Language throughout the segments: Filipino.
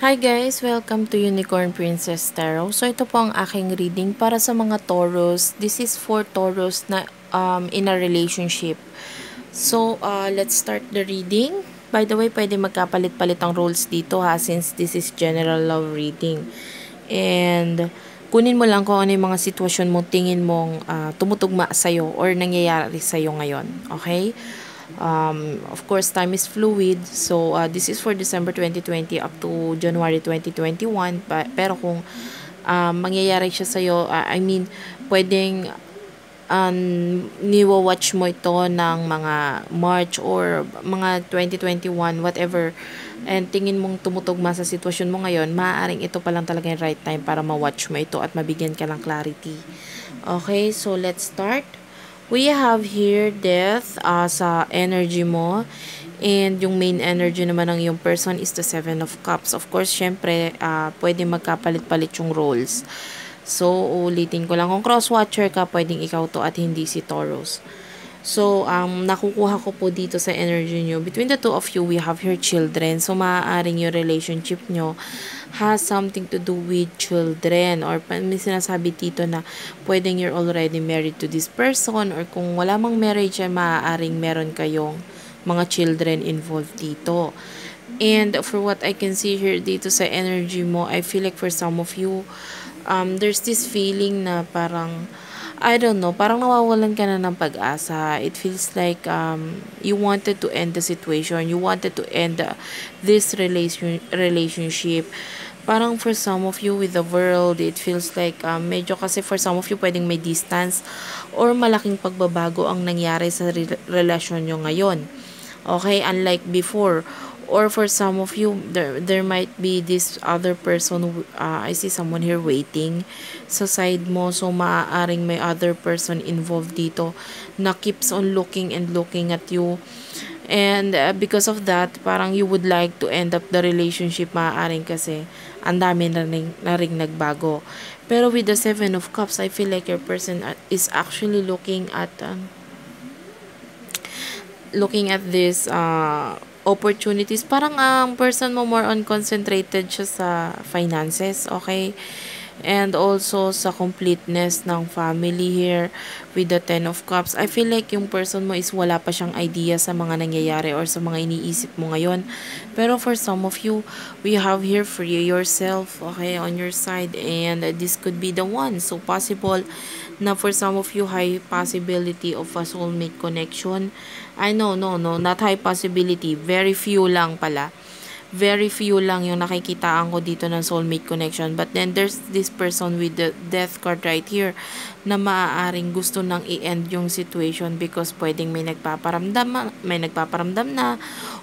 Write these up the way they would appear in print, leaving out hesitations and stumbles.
Hi guys! Welcome to Unicorn Princess Tarot. So ito po ang aking reading para sa mga Taurus. This is for Taurus na in a relationship. So let's start the reading. By the way, pwede magkapalit-palit ang roles dito ha since this is general love reading. And kunin mo lang kung ano yung mga sitwasyon mo tingin mong tumutugma sa'yo or nangyayari sa'yo ngayon. Okay? Of course, time is fluid. So, this is for December 2020 up to January 2021. Pero kung mangyayari siya sa'yo, I mean, pwedeng niwa-watch mo ito ng mga March or mga 2021, whatever, and tingin mong tumutugma sa sitwasyon mo ngayon, maaaring ito pa lang talaga yung right time para ma-watch mo ito at mabigyan ka ng clarity. Okay, so let's start. We have here death sa energy mo. And yung main energy naman ng yung person is the Seven of Cups. Of course, syempre, pwede magkapalit-palit yung roles. So, ulitin ko lang. Kung cross-watcher ka, pwedeng ikaw to at hindi si Taurus. So, nakukuha ko po dito sa energy nyo. Between the two of you, we have your children. So, maaaring yung relationship nyo has something to do with children. Or may sinasabi dito na pwedeng you're already married to this person. Or kung wala mang marriage, maaaring meron kayong mga children involved dito. And for what I can see here dito sa energy mo, I feel like for some of you, there's this feeling na parang I don't know, parang nawawalan ka na ng pag-asa. It feels like you wanted to end the situation. You wanted to end this relationship. Parang for some of you with the world, it feels like medyo kasi for some of you pwedeng may distance or malaking pagbabago ang nangyari sa relasyon nyo ngayon. Okay, unlike before. Or for some of you, there might be this other person, I see someone here waiting sa side mo. So, maaaring may other person involved dito na keeps on looking and looking at you. And because of that, parang you would like to end up the relationship, maaaring kasi ang dami na ring nagbago. Pero with the Seven of Cups, I feel like your person is actually looking at this opportunities. Parang ang person mo more on concentrated siya sa finances, okay? And also sa completeness ng family here with the Ten of Cups. I feel like yung person mo is wala pa siyang idea sa mga nangyayari or sa mga iniisip mo ngayon. Pero for some of you, we have here free yourself, okay, on your side. And this could be the one. So possible na for some of you, high possibility of a soulmate connection. I know, no, not high possibility. Very few lang pala. Very few lang yung nakikitaan ko dito ng soulmate connection. But then there's this person with the death card right here na maaaring gusto nang i-end yung situation because pwedeng may nagpaparamdam na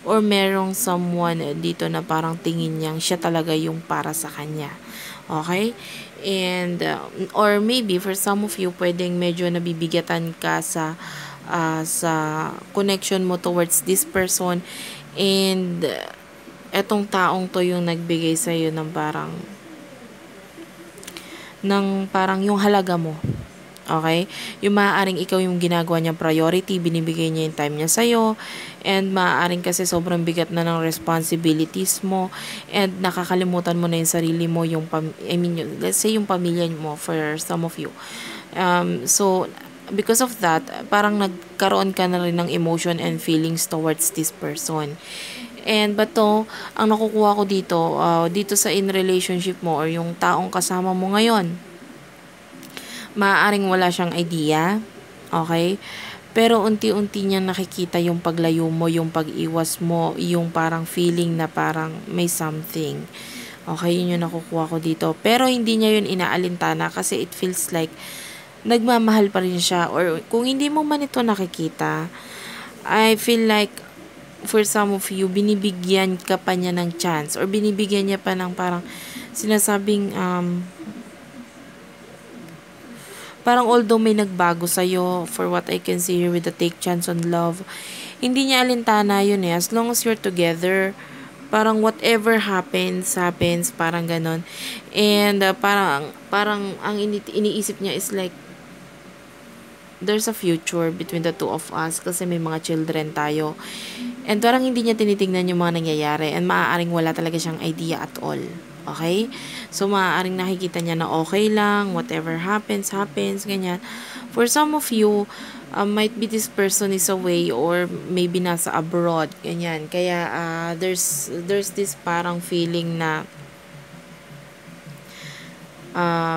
or merong someone dito na parang tingin niyang siya talaga yung para sa kanya. Okay? And or maybe for some of you pwedeng medyo nabibigatan ka sa connection mo towards this person, and etong taong to yung nagbigay sa iyo ng parang yung halaga mo. Okay? Yung maaaring ikaw yung ginagawa niyang priority, binibigay niya yung time niya sa'yo, and maaaring kasi sobrang bigat na ng responsibilities mo, and nakakalimutan mo na yung sarili mo, let's say yung pamilya mo for some of you. So, because of that, parang nagkaroon ka na rin ng emotion and feelings towards this person. And bato, ang nakukuha ko dito sa in relationship mo or yung taong kasama mo ngayon, maaaring wala siyang idea, okay? Pero unti-unti niyang nakikita yung paglayo mo, yung pag-iwas mo, yung parang feeling na parang may something. Okay, yun yung nakukuha ko dito. Pero hindi niya yun inaalintana kasi it feels like nagmamahal pa rin siya. Or kung hindi mo man ito nakikita, I feel like for some of you, binibigyan ka pa niya ng chance or binibigyan niya pa ng parang sinasabing parang although may nagbago sa'yo, for what I can see here with the take chance on love, hindi niya alintana yun eh. As long as you're together, parang whatever happens, parang ganon. And parang ang iniisip niya is like, there's a future between the two of us kasi may mga children tayo. And parang hindi niya tinitingnan yung mga nangyayari and maaaring wala talaga siyang idea at all. Okay? So, maaaring nakikita niya na okay lang, whatever happens, ganyan. For some of you, might be this person is away or maybe nasa abroad, ganyan. Kaya, there's this parang feeling na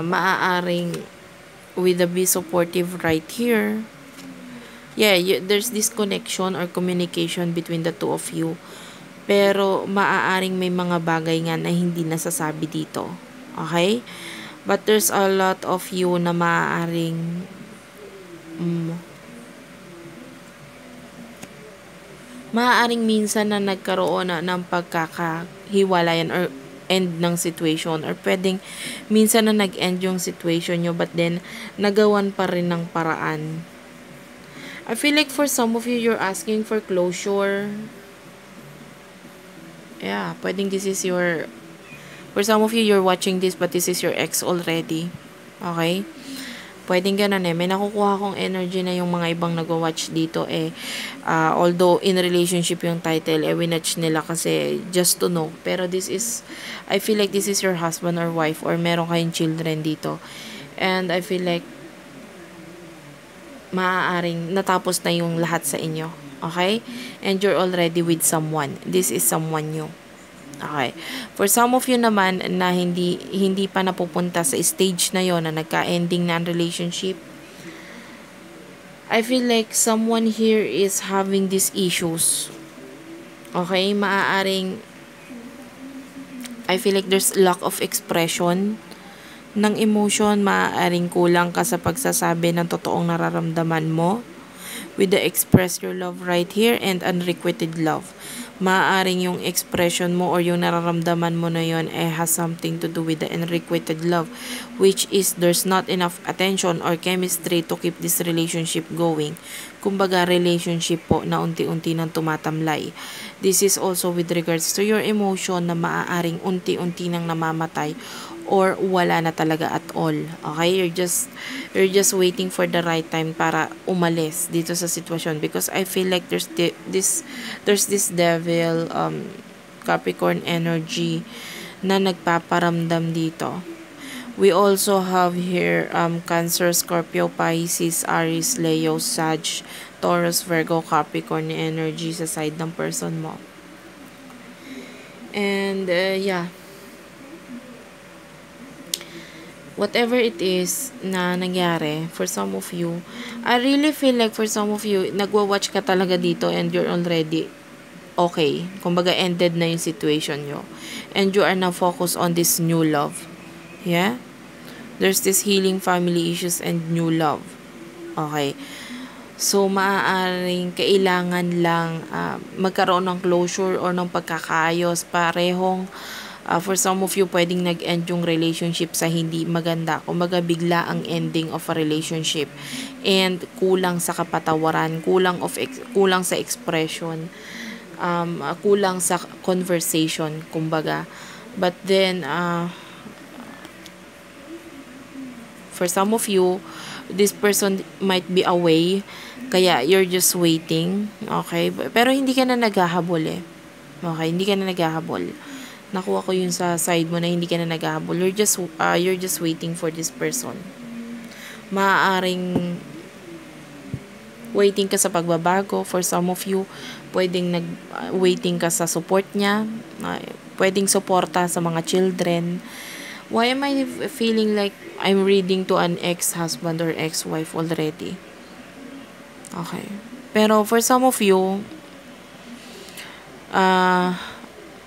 maaaring with the be supportive right here. Yeah, there's this connection or communication between the two of you. Pero maaaring may mga bagay nga na hindi nasasabi dito. Okay? But there's a lot of you na maaaring minsan na nagkaroon na ng pagkakahiwalayan or end ng situation, or pwedeng minsan na nag-end yung situation nyo but then nagawan pa rin ng paraan. I feel like for some of you, you're asking for closure. Yeah, pwedeng this is your, for some of you, you're watching this but this is your ex already. Okay? Pwedeng ganun eh. May nakukuha kong energy na yung mga ibang nag-watch dito eh. Although in relationship yung title, winatch nila kasi just to know. Pero this is, I feel like this is your husband or wife or meron kayong children dito. And I feel like maaaring natapos na yung lahat sa inyo. Okay? And you're already with someone. This is someone new. Okay. For some of you naman na hindi pa napupunta sa stage na yon na nagka-ending na ang relationship, I feel like someone here is having these issues. Okay? Maaaring I feel like there's lack of expression ng emotion. Maaaring kulang ka sa pagsasabi ng totoong nararamdaman mo with the express your love right here and unrequited love. Maaaring yung expression mo or yung nararamdaman mo na yon has something to do with the unrequited love, which is there's not enough attention or chemistry to keep this relationship going. Kumbaga, relationship po na unti-unti nang tumatamlay. This is also with regards to your emotion na maaaring unti-unti nang namamatay or wala na talaga at all. Okay? You're just waiting for the right time para umalis dito sa sitwasyon, because I feel like there's this devil Capricorn energy na nagpaparamdam dito. We also have here Cancer, Scorpio, Pisces, Aries, Leo, Sag, Taurus, Virgo, Capricorn energy sa side ng person mo. And yeah, whatever it is na nangyari, for some of you, I really feel like for some of you, nagwa-watch ka talaga dito and you're already okay. Kumbaga, ended na yung situation nyo. And you are now focused on this new love. Yeah? There's this healing family issues and new love. Okay. So, maaaring kailangan lang magkaroon ng closure or ng pagkakaayos. Parehong for some of you, pwedeng nag-end yung relationship sa hindi maganda. Kumbaga, bigla ang ending of a relationship. And kulang sa kapatawaran, kulang sa expression, kulang sa conversation, kumbaga. But then, for some of you, this person might be away, kaya you're just waiting. Okay? Pero hindi ka na naghahabol eh. Okay? Hindi ka na naghahabol. Nakuha ko yun sa side mo na hindi ka na naghahabol. You're just waiting for this person. Maaaring waiting ka sa pagbabago. For some of you, pwedeng waiting ka sa support niya. Pwedeng suporta sa mga children. Why am I feeling like I'm reading to an ex-husband or ex-wife already? Okay. Pero for some of you,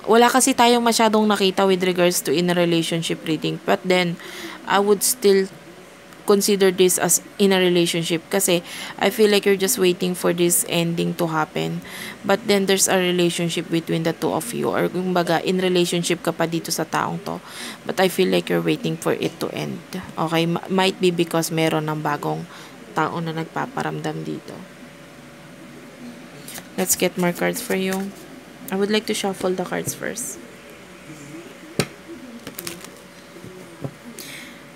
wala kasi tayong masyadong nakita with regards to in a relationship reading. But then, I would still consider this as in a relationship kasi I feel like you're just waiting for this ending to happen. But then, there's a relationship between the two of you. Or kumbaga, in relationship ka pa dito sa taong to. But I feel like you're waiting for it to end. Okay? Might be because meron ng bagong tao na nagpaparamdam dito. Let's get more cards for you. I would like to shuffle the cards first.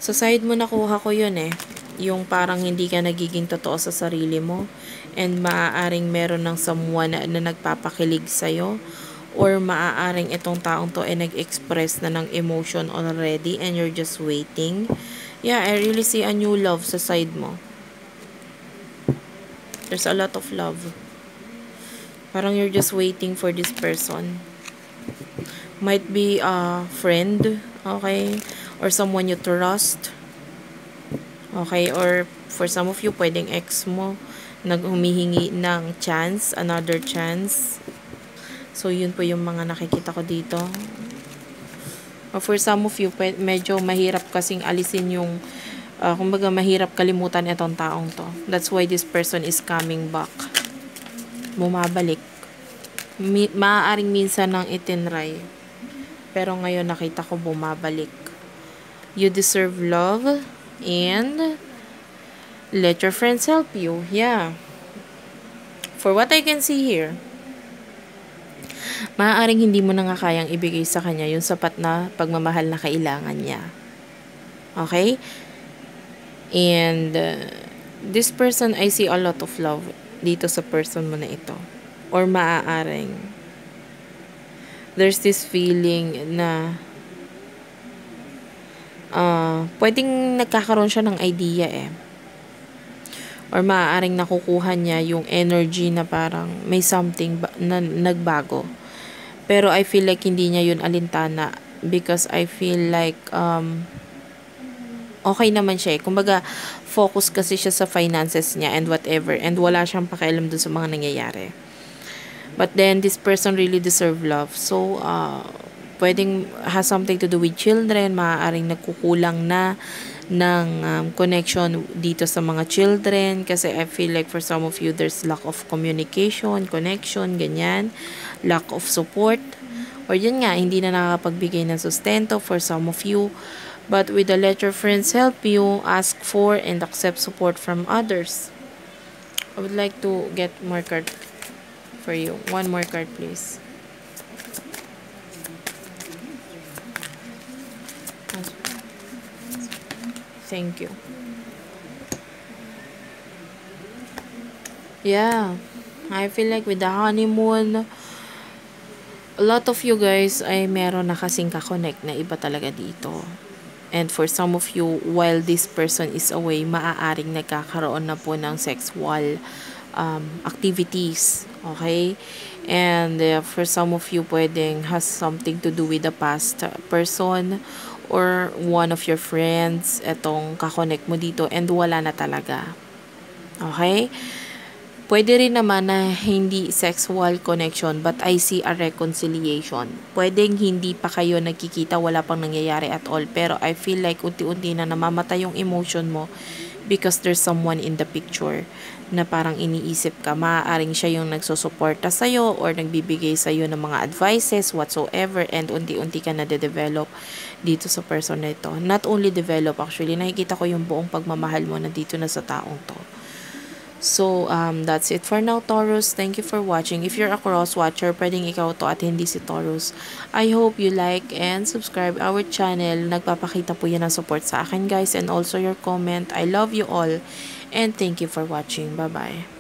Sa side mo nakuha ko yun eh. Yung parang hindi ka nagiging totoo sa sarili mo. and maaaring meron ng someone na nagpapakilig sa'yo, or maaaring itong taong to ay nag-express na ng emotion already and you're just waiting. Yeah, I really see a new love sa side mo. There's a lot of love. Parang you're just waiting for this person. Might be a friend, okay? Or someone you trust. Okay? Or for some of you, pwedeng ex mo naghumihingi ng chance, another chance. So, yun po yung mga nakikita ko dito. Or for some of you, medyo mahirap kasing alisin yung, kumbaga mahirap kalimutan itong taong to. That's why this person is coming back. Bumabalik. Maaaring minsan nang itinry. Pero ngayon nakita ko bumabalik. You deserve love and let your friends help you. Yeah. For what I can see here, maaaring hindi mo na nga kayang ibigay sa kanya yung sapat na pagmamahal na kailangan niya. Okay? And this person, I see a lot of love dito sa person mo na ito. Or maaaring there's this feeling na pwedeng nagkakaroon siya ng idea eh. Or maaaring nakukuha niya yung energy na parang may something na nagbago. Pero I feel like hindi niya yun alintana because I feel like okay naman siya eh. Kumbaga, focus kasi siya sa finances niya and whatever, and wala siyang pakialam dun sa mga nangyayari. But then, this person really deserve love. So, pwedeng has something to do with children, maaaring nagkukulang na ng connection dito sa mga children kasi I feel like for some of you there's lack of communication, connection, ganyan, lack of support, or yun nga, hindi na nakakapagbigay ng sustento for some of you. But with the let your friends help you, ask for and accept support from others. I would like to get more card for you. One more card, please. Thank you. Yeah. I feel like with the honeymoon, a lot of you guys ay meron na kasing kakonect na iba talaga dito. And for some of you, while this person is away, maaaring nagkakaroon na po ng sexual activities. Okay? And for some of you, pwedeng has something to do with the past person or one of your friends, etong kakonect mo dito, and wala na talaga. Okay? Pwede rin naman na hindi sexual connection, but I see a reconciliation. Pwedeng hindi pa kayo nagkikita, wala pang nangyayari at all, pero I feel like unti-unti na namamatay yung emotion mo because there's someone in the picture na parang iniisip ka. Maaaring siya yung nagsusuporta sa'yo or nagbibigay sa'yo ng mga advices whatsoever, and unti-unti ka na-develop dito sa person na ito. Not only develop, actually, nakikita ko yung buong pagmamahal mo na dito na sa taong to. So, that's it for now, Taurus. Thank you for watching. If you're a cross-watcher, pwedeng ikaw to at hindi si Taurus. I hope you like and subscribe our channel. Nagpapakita po yan ng support sa akin, guys. And also your comment. I love you all. And thank you for watching. Bye-bye.